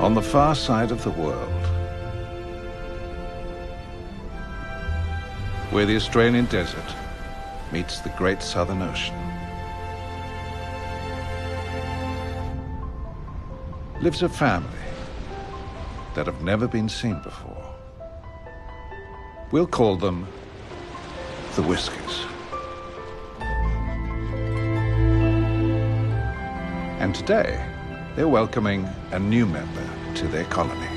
On the far side of the world, where the Australian desert meets the great Southern Ocean, lives a family that have never been seen before. We'll call them the Whiskers. And today, they're welcoming a new member to their colony.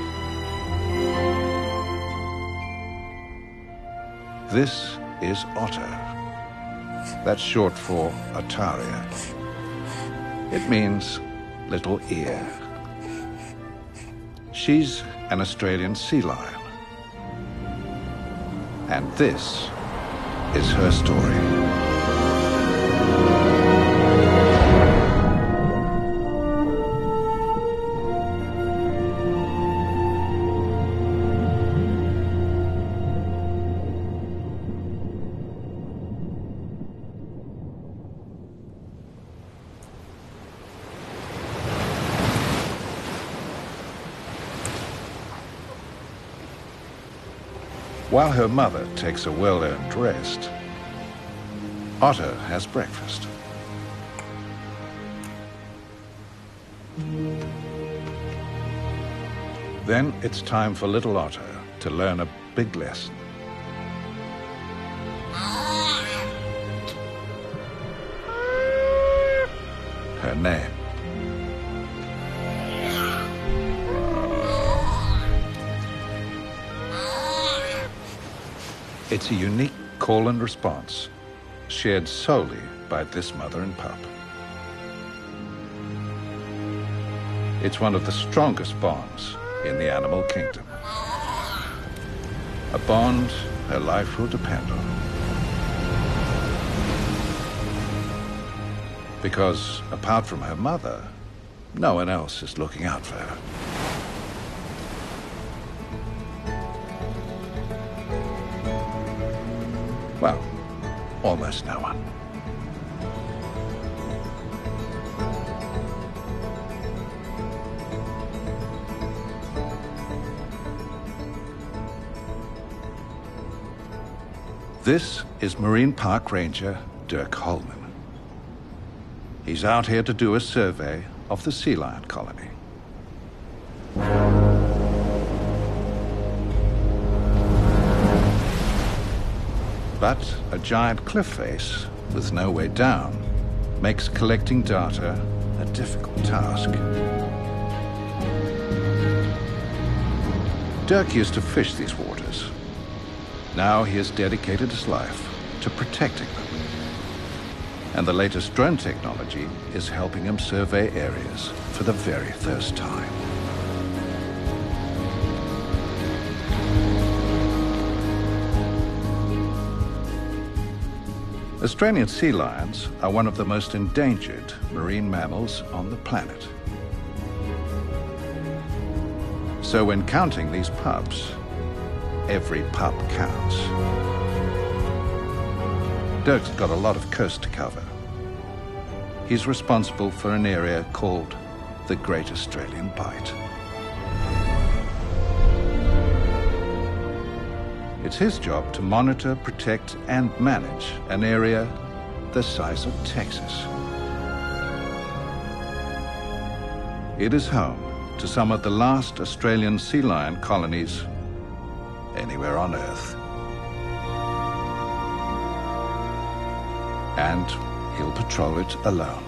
This is Otto. That's short for Otaria. It means little ear. She's an Australian sea lion. And this is her story. While her mother takes a well-earned rest, Otto has breakfast. Then it's time for little Otto to learn a big lesson. Her name. It's a unique call and response, shared solely by this mother and pup. It's one of the strongest bonds in the animal kingdom. A bond her life will depend on. Because apart from her mother, no one else is looking out for her. Well, almost no one. This is Marine Park Ranger Dirk Holman. He's out here to do a survey of the sea lion colony. But a giant cliff face with no way down makes collecting data a difficult task. Dirk used to fish these waters. Now he has dedicated his life to protecting them. And the latest drone technology is helping him survey areas for the very first time. Australian sea lions are one of the most endangered marine mammals on the planet. So when counting these pups, every pup counts. Dirk's got a lot of coast to cover. He's responsible for an area called the Great Australian Bight. It's his job to monitor, protect, and manage an area the size of Texas. It is home to some of the last Australian sea lion colonies anywhere on Earth. And he'll patrol it alone.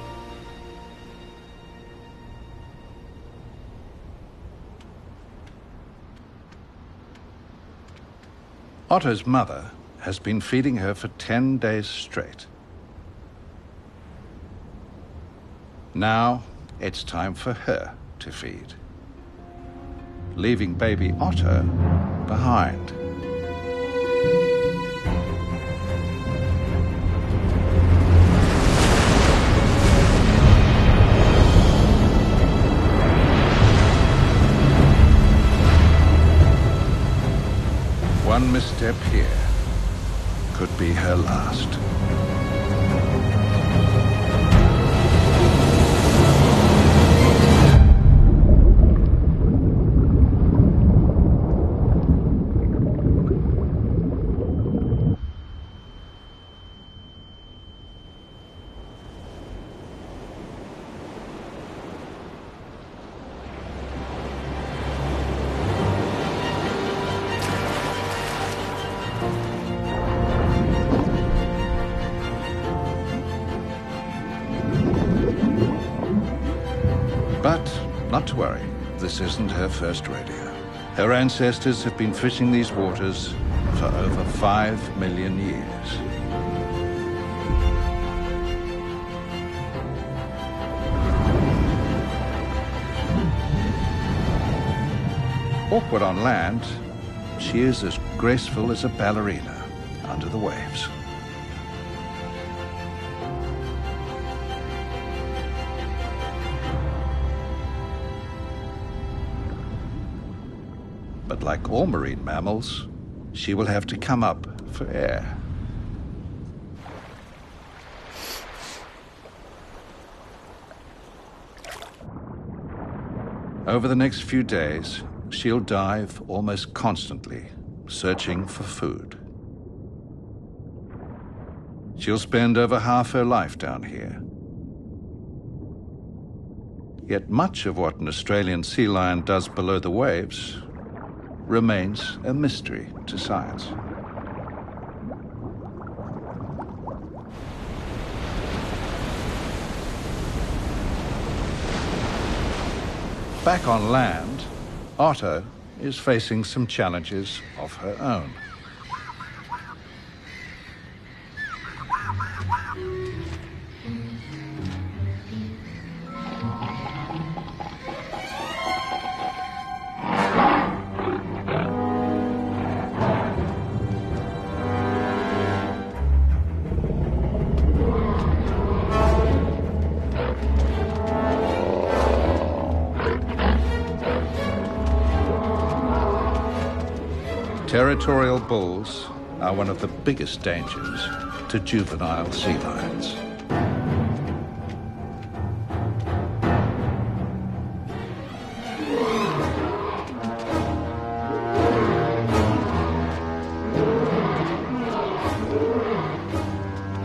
Otto's mother has been feeding her for 10 days straight. Now it's time for her to feed, leaving baby Otto behind. One misstep here could be her last. But not to worry, this isn't her first rodeo. Her ancestors have been fishing these waters for over 5 million years. Awkward on land, she is as graceful as a ballerina under the waves. But like all marine mammals, she will have to come up for air. Over the next few days, she'll dive almost constantly, searching for food. She'll spend over half her life down here. Yet much of what an Australian sea lion does below the waves remains a mystery to science. Back on land, Otto is facing some challenges of her own. Territorial bulls are one of the biggest dangers to juvenile sea lions.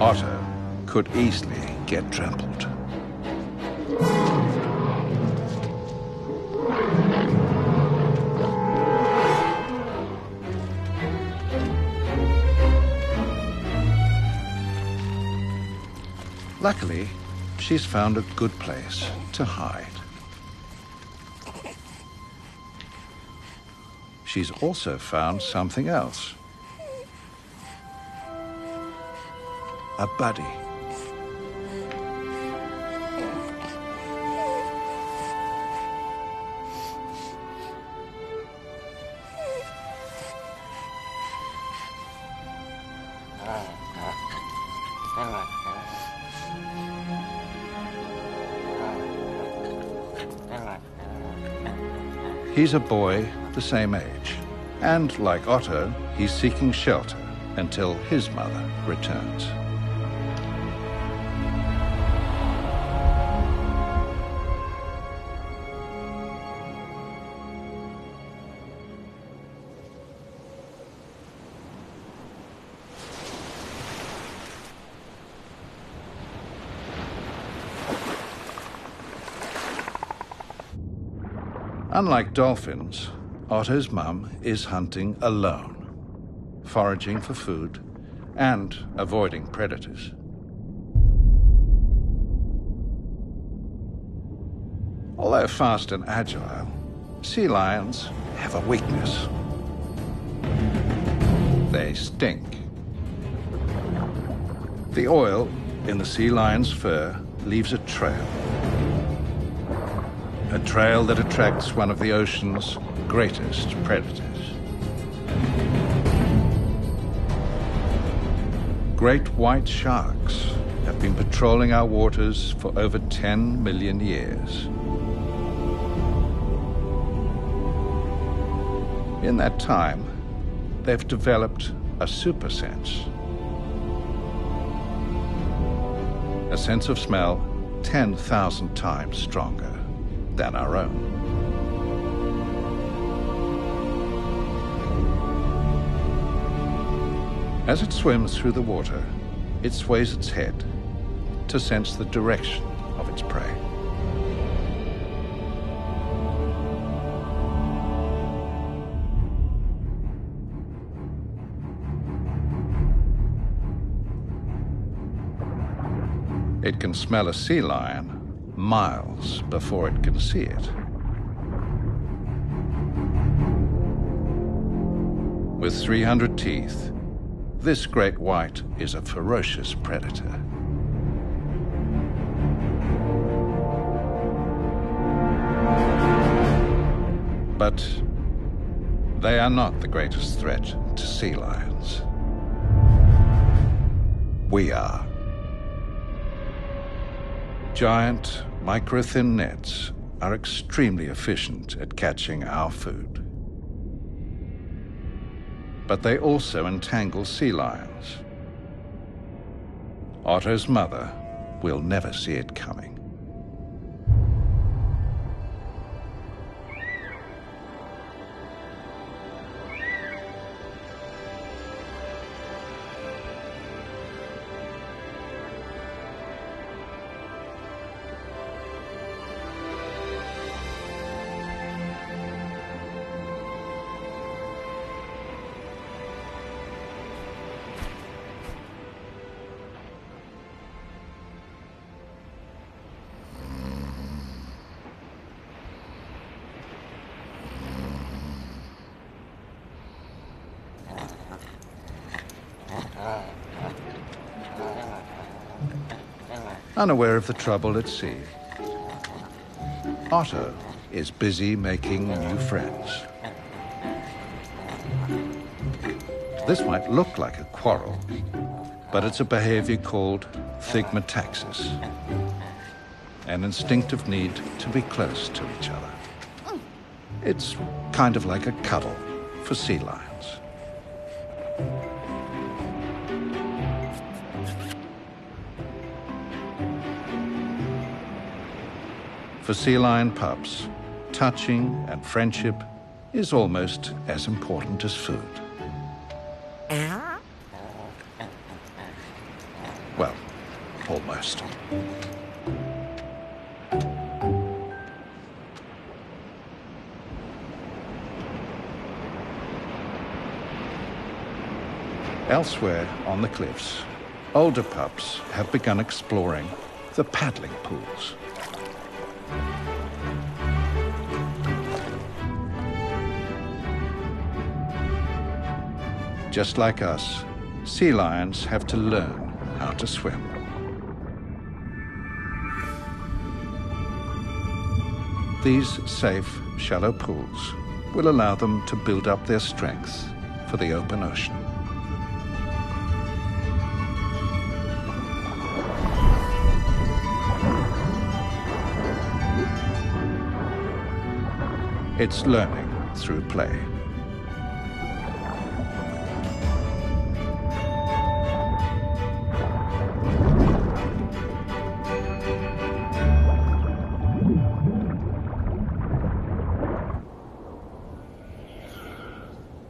Otto could easily get trampled. Luckily, she's found a good place to hide. She's also found something else. A buddy. He's a boy the same age, and like Otto, he's seeking shelter until his mother returns. Unlike dolphins, Otto's mum is hunting alone, foraging for food and avoiding predators. Although fast and agile, sea lions have a weakness. They stink. The oil in the sea lion's fur leaves a trail. A trail that attracts one of the ocean's greatest predators. Great white sharks have been patrolling our waters for over 10 million years. In that time, they've developed a super sense. A sense of smell 10,000 times stronger than our own. As it swims through the water, it sways its head to sense the direction of its prey. It can smell a sea lion miles before it can see it. With 300 teeth, this great white is a ferocious predator. But they are not the greatest threat to sea lions. We are. Giant, micro-thin nets are extremely efficient at catching our food. But they also entangle sea lions. Otto's mother will never see it coming. Unaware of the trouble at sea, Otto is busy making new friends. This might look like a quarrel, but it's a behavior called thigmotaxis, an instinctive need to be close to each other. It's kind of like a cuddle for sea lions. For sea lion pups, touching and friendship is almost as important as food. Well, almost. Elsewhere on the cliffs, older pups have begun exploring the paddling pools. Just like us, sea lions have to learn how to swim. These safe, shallow pools will allow them to build up their strength for the open ocean. It's learning through play.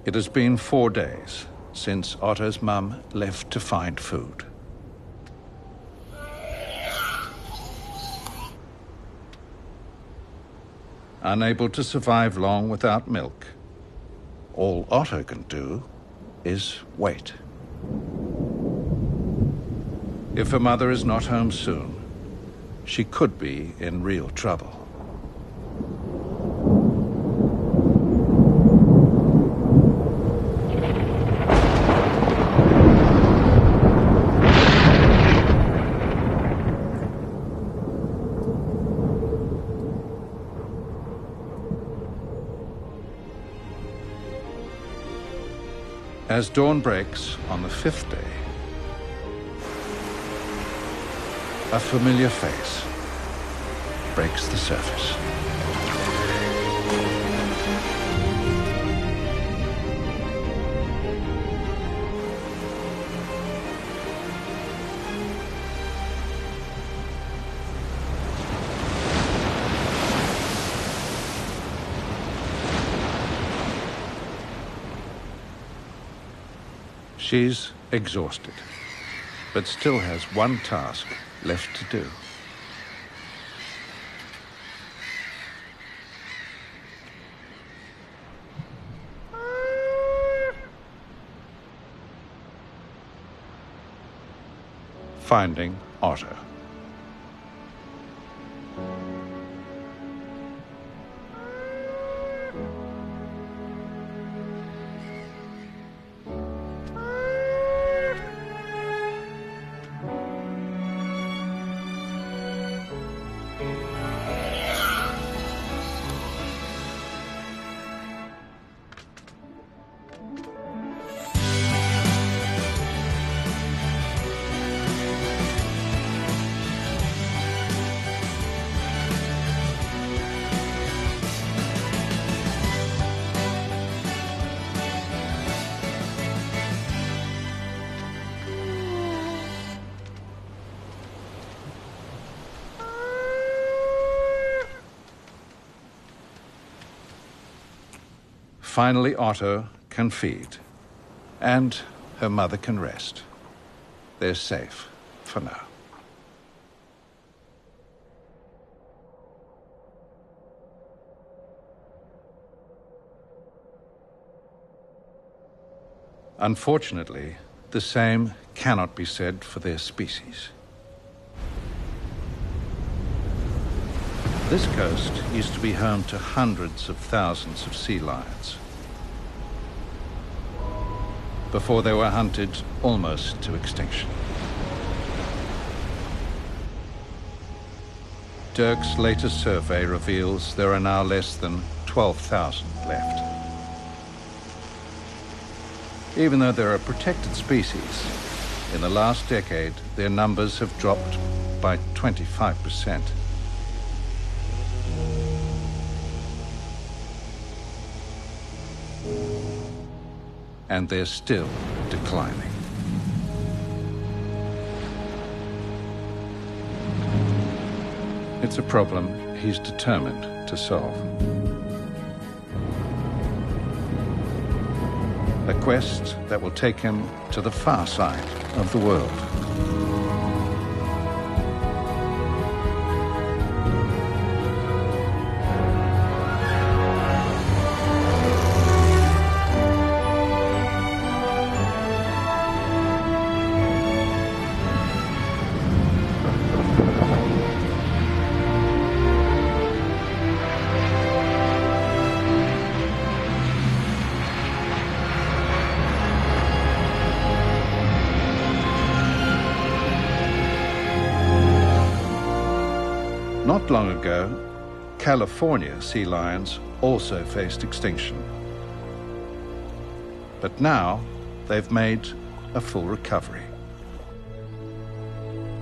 It has been 4 days since Otto's mum left to find food. Unable to survive long without milk, all Otto can do is wait. If her mother is not home soon, she could be in real trouble. As dawn breaks on the 5th day, a familiar face breaks the surface. She's exhausted, but still has one task left to do. Finding Otto. finally Otto can feed, and her mother can rest. They're safe for now. Unfortunately, the same cannot be said for their species. This coast used to be home to hundreds of thousands of sea lions before they were hunted almost to extinction. Dirk's latest survey reveals there are now less than 12,000 left. Even though they're a protected species, in the last decade, their numbers have dropped by 25%. And they're still declining. It's a problem he's determined to solve. A quest that will take him to the far side of the world. Not long ago, California sea lions also faced extinction. But now, they've made a full recovery.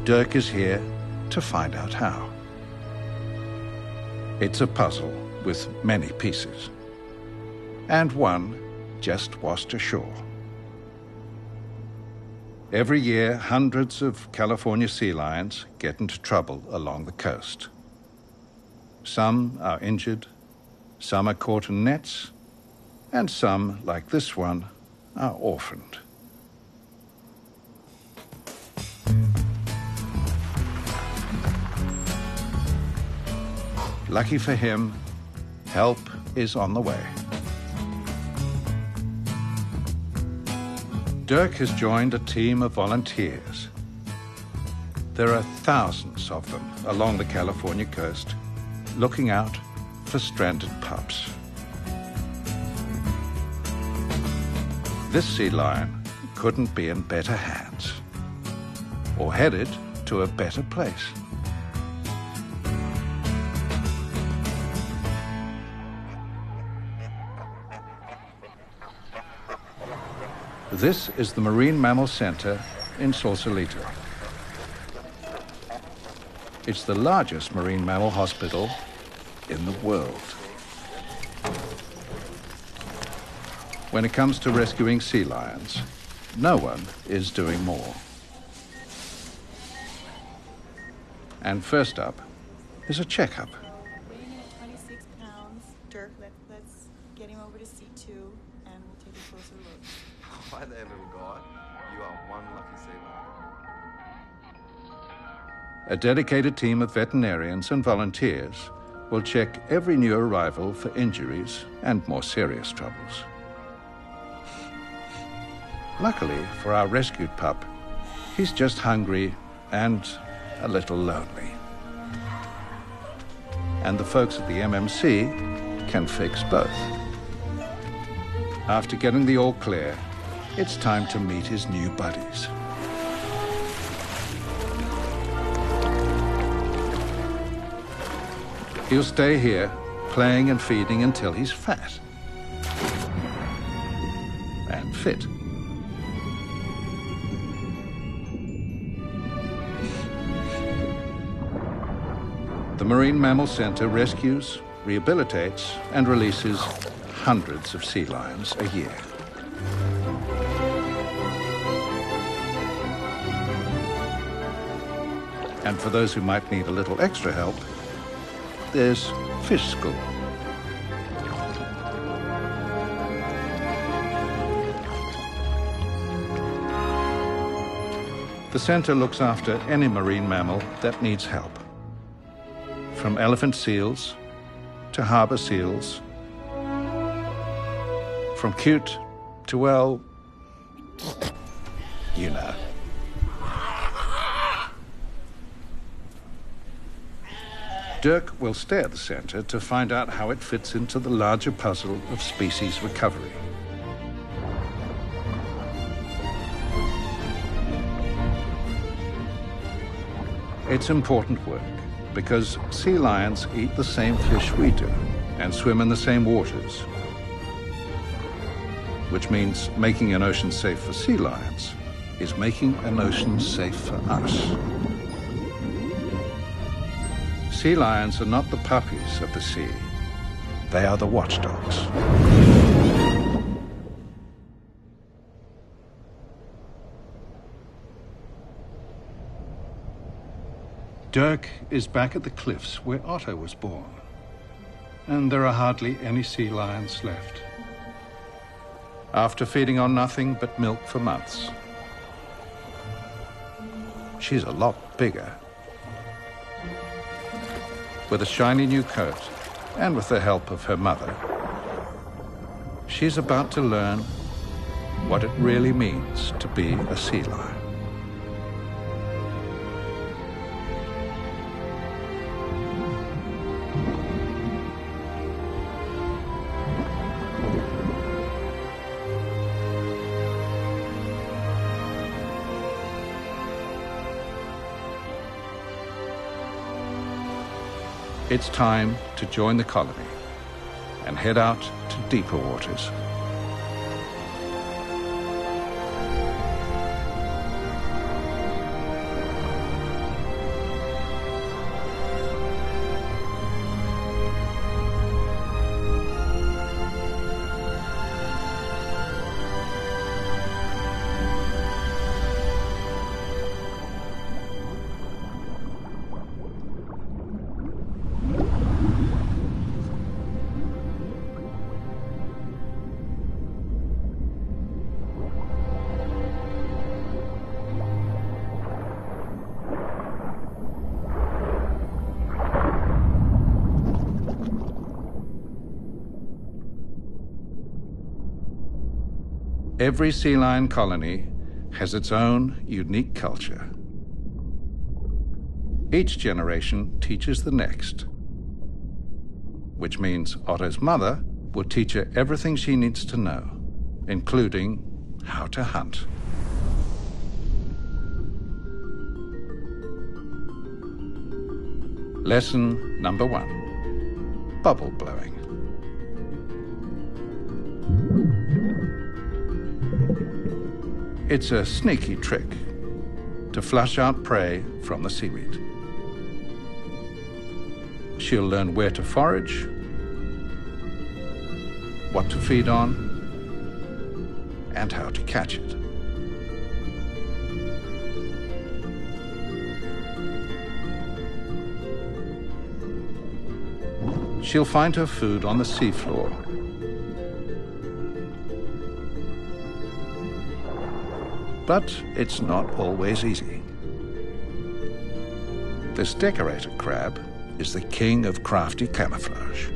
Dirk is here to find out how. It's a puzzle with many pieces, and one just washed ashore. Every year, hundreds of California sea lions get into trouble along the coast. Some are injured, some are caught in nets, and some, like this one, are orphaned. Lucky for him, help is on the way. Dirk has joined a team of volunteers. There are thousands of them along the California coast, looking out for stranded pups. This sea lion couldn't be in better hands, or headed to a better place. This is the Marine Mammal Center in Sausalito. It's the largest marine mammal hospital in the world. When it comes to rescuing sea lions, no one is doing more. And first up is a checkup. Weighing in at 26 pounds. Dirk, let's get him over to C2 and we'll take a closer look. Hi there, little guy. You are one lucky sea lion. A dedicated team of veterinarians and volunteers will check every new arrival for injuries and more serious troubles. Luckily for our rescued pup, he's just hungry and a little lonely. And the folks at the MMC can fix both. After getting the all clear, it's time to meet his new buddies. He'll stay here, playing and feeding until he's fat and fit. The Marine Mammal Center rescues, rehabilitates, and releases hundreds of sea lions a year. And for those who might need a little extra help, there's Fish School. The center looks after any marine mammal that needs help, from elephant seals to harbor seals, from cute to, well, you know. Dirk will stay at the center to find out how it fits into the larger puzzle of species recovery. It's important work because sea lions eat the same fish we do and swim in the same waters, which means making an ocean safe for sea lions is making an ocean safe for us. Sea lions are not the puppies of the sea. They are the watchdogs. Dirk is back at the cliffs where Otto was born, and there are hardly any sea lions left. After feeding on nothing but milk for months, she's a lot bigger. With a shiny new coat, and with the help of her mother, she's about to learn what it really means to be a sea lion. It's time to join the colony and head out to deeper waters. Every sea lion colony has its own unique culture. Each generation teaches the next, which means Otto's mother will teach her everything she needs to know, including how to hunt. Lesson number 1, bubble blowing. It's a sneaky trick to flush out prey from the seaweed. She'll learn where to forage, what to feed on, and how to catch it. She'll find her food on the seafloor. But it's not always easy. This decorator crab is the king of crafty camouflage.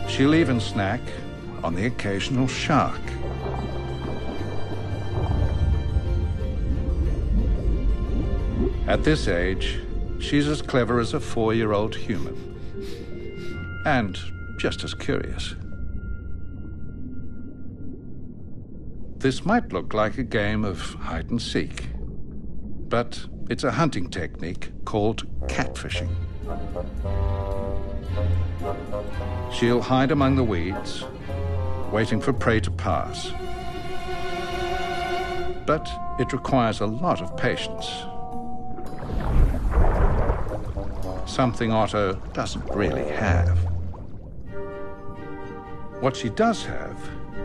She'll even snack on the occasional shark. At this age, she's as clever as a 4-year-old human. And just as curious. This might look like a game of hide and seek, but it's a hunting technique called catfishing. She'll hide among the weeds, waiting for prey to pass. But it requires a lot of patience. Something Otto doesn't really have. What she does have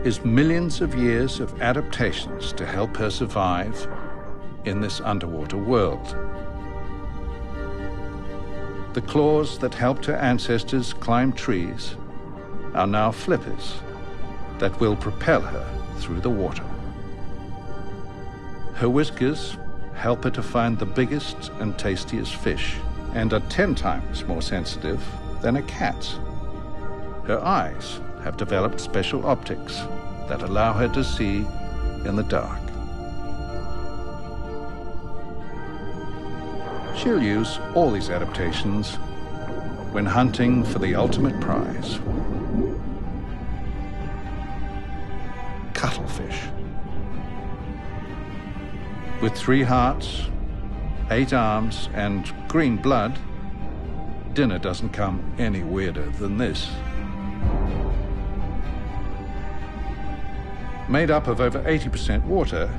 is millions of years of adaptations to help her survive in this underwater world. The claws that helped her ancestors climb trees are now flippers that will propel her through the water. Her whiskers help her to find the biggest and tastiest fish and are 10 times more sensitive than a cat's. Her eyes have developed special optics that allow her to see in the dark. She'll use all these adaptations when hunting for the ultimate prize, cuttlefish. With 3 hearts, 8 arms, and green blood, dinner doesn't come any weirder than this. Made up of over 80% water,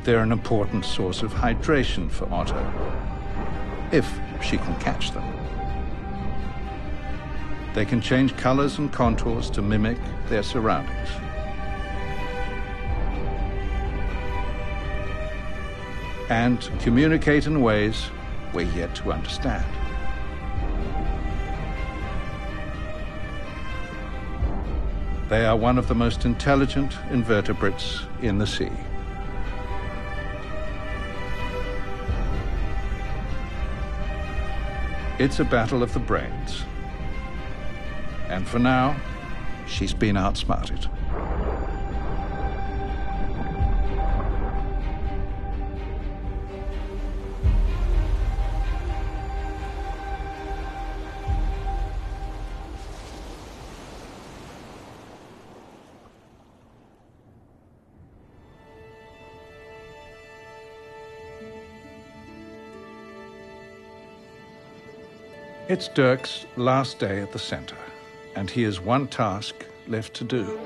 they're an important source of hydration for Otto, if she can catch them. They can change colors and contours to mimic their surroundings. And communicate in ways we're yet to understand. They are one of the most intelligent invertebrates in the sea. It's a battle of the brains. And for now, she's been outsmarted. It's Dirk's last day at the center, and he has one task left to do.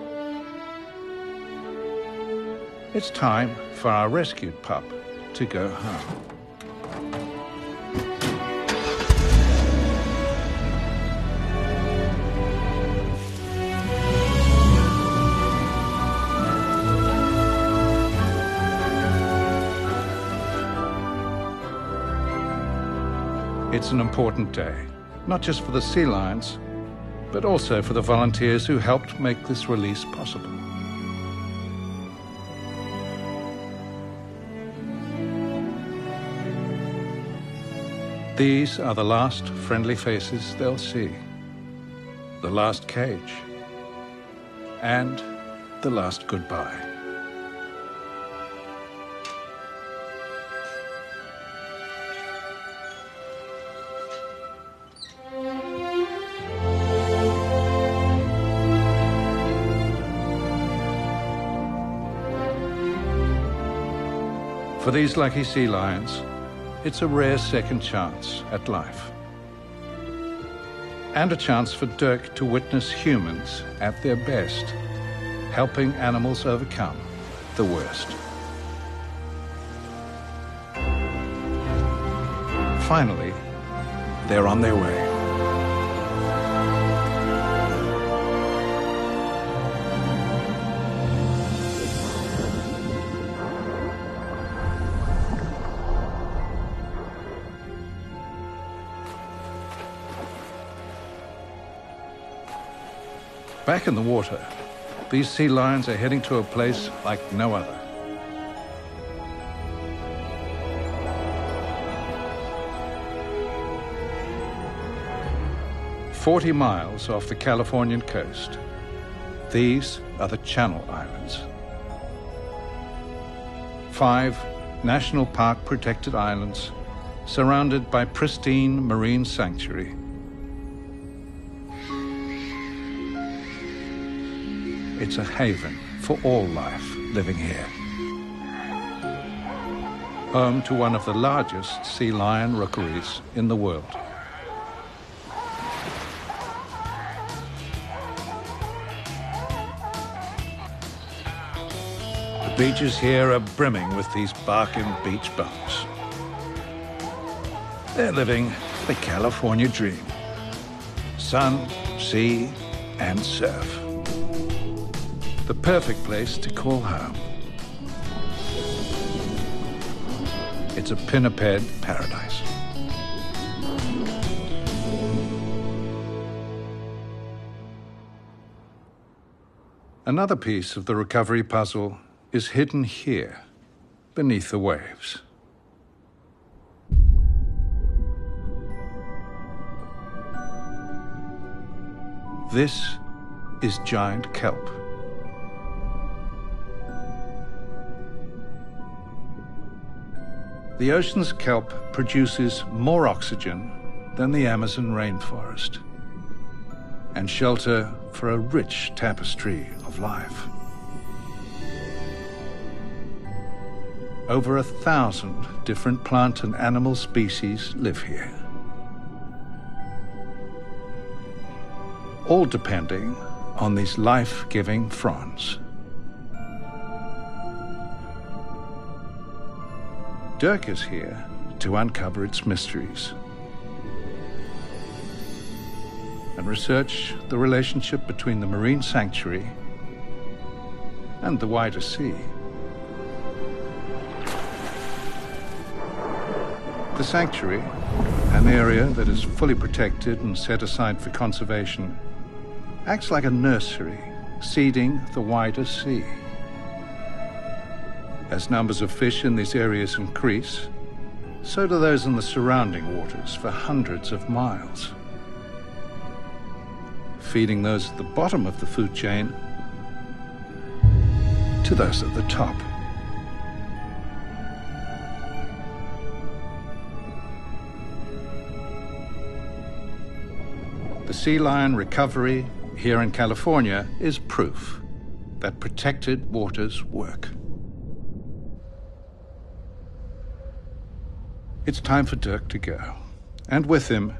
It's time for our rescued pup to go home. It's an important day, not just for the sea lions, but also for the volunteers who helped make this release possible. These are the last friendly faces they'll see, the last cage, and the last goodbye. For these lucky sea lions, it's a rare second chance at life. And a chance for Dirk to witness humans at their best, helping animals overcome the worst. Finally, they're on their way. Back in the water, these sea lions are heading to a place like no other. "40 miles off the Californian coast, these are the Channel Islands. 5 national park protected islands surrounded by pristine marine sanctuary. It's a haven for all life living here. Home to one of the largest sea lion rookeries in the world. The beaches here are brimming with these barking beach bums. They're living the California dream. Sun, sea, and surf. The perfect place to call home. It's a pinniped paradise. Another piece of the recovery puzzle is hidden here, beneath the waves. This is giant kelp. The ocean's kelp produces more oxygen than the Amazon rainforest, and shelter for a rich tapestry of life. Over 1,000 different plant and animal species live here, all depending on these life-giving fronds. Dirk is here to uncover its mysteries and research the relationship between the marine sanctuary and the wider sea. The sanctuary, an area that is fully protected and set aside for conservation, acts like a nursery, seeding the wider sea. As numbers of fish in these areas increase, so do those in the surrounding waters for hundreds of miles, feeding those at the bottom of the food chain to those at the top. The sea lion recovery here in California is proof that protected waters work. It's time for Dirk to go, and with him,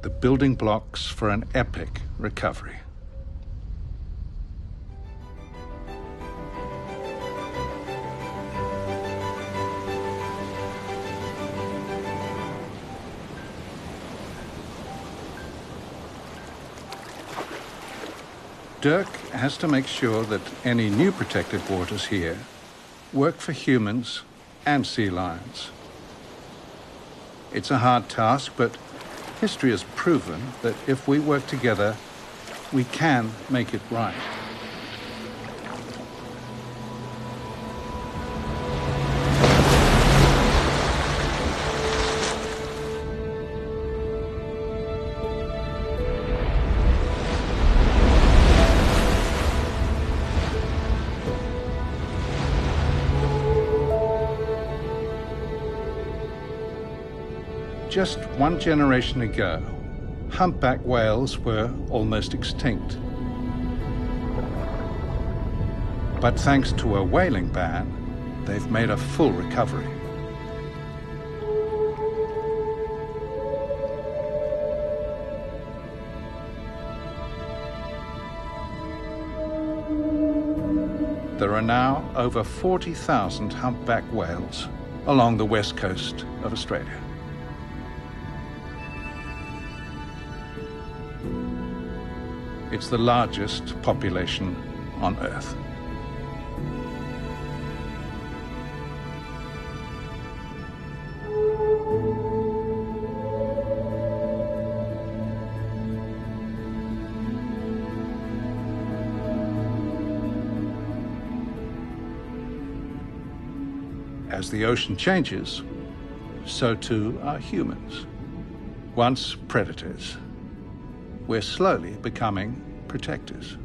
the building blocks for an epic recovery. Dirk has to make sure that any new protected waters here work for humans and sea lions. It's a hard task, but history has proven that if we work together, we can make it right. Just one generation ago, humpback whales were almost extinct. But thanks to a whaling ban, they've made a full recovery. There are now over 40,000 humpback whales along the west coast of Australia. It's the largest population on Earth. As the ocean changes, so too are humans. Once predators, we're slowly becoming protectors.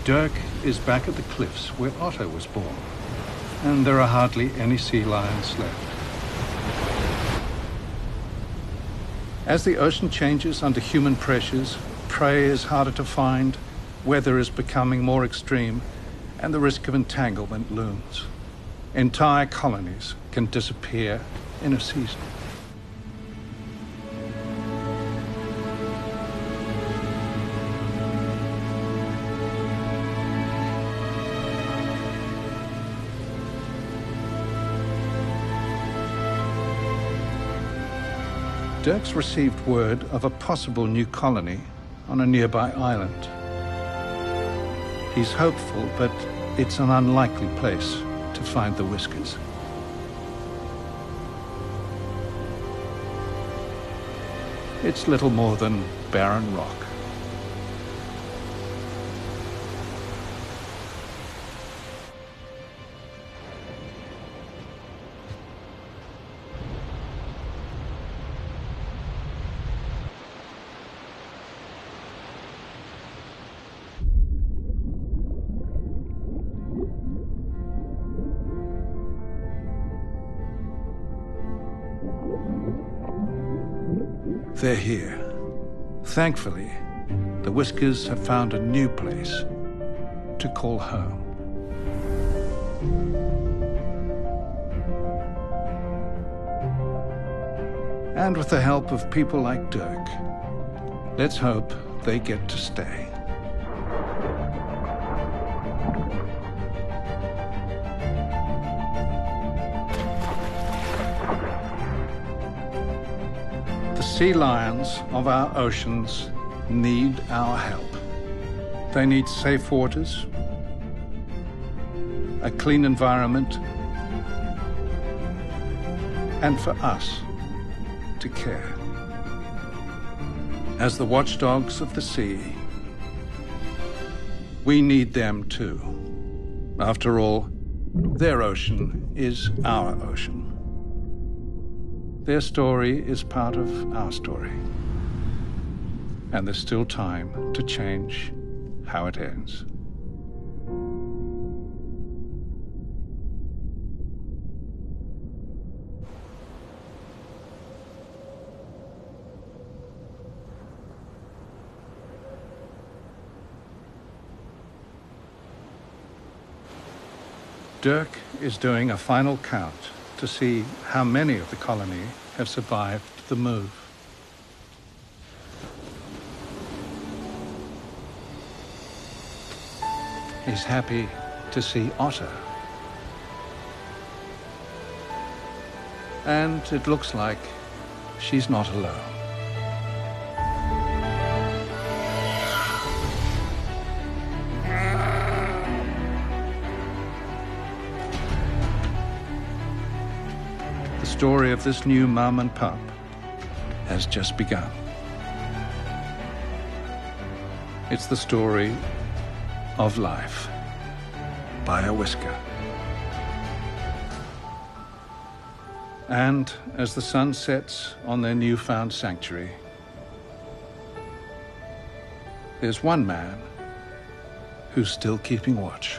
Dirk is back at the cliffs where Otto was born, and there are hardly any sea lions left. As the ocean changes under human pressures, prey is harder to find, weather is becoming more extreme, and the risk of entanglement looms. Entire colonies can disappear in a season. Dirk's received word of a possible new colony on a nearby island. He's hopeful, but it's an unlikely place to find the whiskers. it's little more than barren rock. They're here. Thankfully, the whiskers have found a new place to call home. And with the help of people like Dirk, let's hope they get to stay. The sea lions of our oceans need our help. They need safe waters, a clean environment, and for us to care. As the watchdogs of the sea, we need them too. After all, their ocean is our ocean. Their story is part of our story. And there's still time to change how it ends. Dirk is doing a final count to see how many of the colony have survived the move. He's happy to see Otter. And it looks like she's not alone. The story of this new mum and pup has just begun. It's the story of life by a whisker. And as the sun sets on their newfound sanctuary, there's one man who's still keeping watch.